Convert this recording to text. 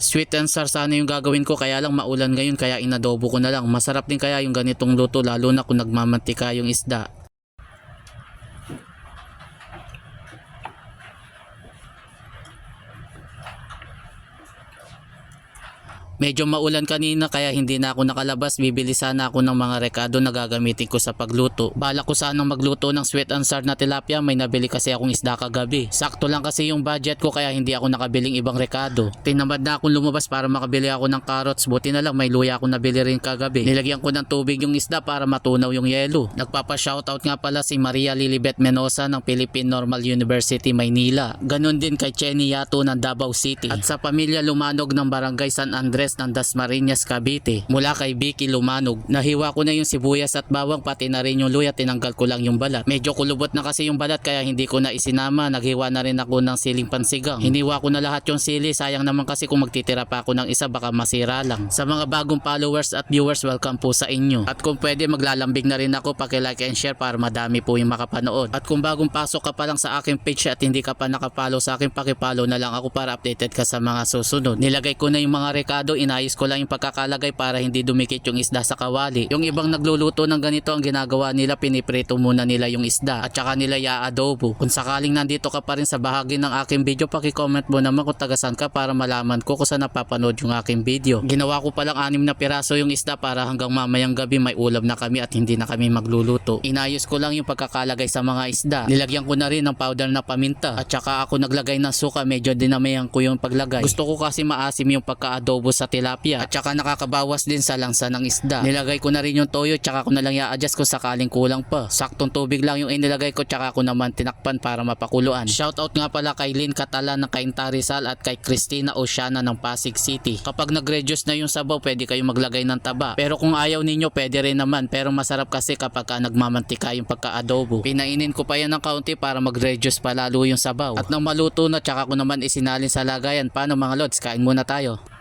Sweet and sour sana yung gagawin ko, kaya lang maulan ngayon kaya inadobo ko na lang. Masarap din kaya yung ganitong luto lalo na kung nagmamantika yung isda. Medyo maulan kanina kaya hindi na ako nakalabas. Bibili sana ako ng mga rekado na gagamitin ko sa pagluto. Balak ko sanang magluto ng sweet and sour na tilapia. May nabili kasi akong isda kagabi. Sakto lang kasi yung budget ko kaya hindi ako nakabiling ibang rekado. Tinamad na akong lumabas para makabili ako ng carrots. Buti na lang may luya akong nabili rin kagabi. Nilagyan ko ng tubig yung isda para matunaw yung yelo. Nagpapa-shoutout nga pala si Maria Lilibet Menosa ng Philippine Normal University, Maynila. Ganon din kay Chenny Yato ng Davao City. At sa pamilya Lumanog ng Barangay San Andres ng Dasmariñas, Cavite. Mula kay Vicky Lumanog. Nahiwa ko na yung sibuyas at bawang pati na rin yung luya, tinanggal ko lang yung balat. Medyo kulubot na kasi yung balat kaya hindi ko na isinama. Naghiwa na rin ako ng siling pansigang. Hiniwa ko na lahat yung sili, sayang naman kasi kung magtitira pa ako ng isa baka masira lang. Sa mga bagong followers at viewers, welcome po sa inyo. At kung pwede maglalambing na rin ako, paki-like and share para madami po yung makapanood. At kung bagong pasok ka pa lang sa aking page at hindi ka pa nakapollow sa akin, paki-follow na lang ako para updated ka sa mga susunod. Nilagay ko na yung mga rekado, inayos ko lang yung pagkakalagay para hindi dumikit yung isda sa kawali. Yung ibang nagluluto ng ganito, ang ginagawa nila, piniprito muna nila yung isda at saka nila i-adobo. Kung sakaling nandito ka pa rin sa bahagi ng aking video, paki-comment mo naman kung tagasan ka para malaman ko kung saan napapanood yung aking video. Ginawa ko palang 6 na piraso yung isda para hanggang mamayang gabi may ulam na kami at hindi na kami magluluto. Inayos ko lang yung pagkakalagay sa mga isda. Nilagyan ko na rin ng powder na paminta at saka ako naglagay ng suka, medyo dinamayan ko yung paglagay. Gusto ko kasi maasim yung pagka-adobo sa tilapia at saka nakakabawas din sa langsa ng isda. Nilagay ko na rin yung toyo tsaka ko na lang i-adjust kung sakaling kulang pa. Saktong tubig lang yung inilagay ko tsaka ko naman tinakpan para mapakuluan. Shoutout nga pala kay Lynn Catalan ng Cainta Rizal at kay Christina Oceana ng Pasig City. Kapag nag-reduce na yung sabaw, pwede kayong maglagay ng taba. Pero kung ayaw ninyo, pwede rin naman. Pero masarap kasi kapag nagmamantika yung pagka-adobo. Pinainin ko pa yan ng kaunti para mag-reduce pa lalo yung sabaw. At nang maluto na, tsaka ko naman isinalin sa lagayan. Paano mga lods? Kain muna tayo.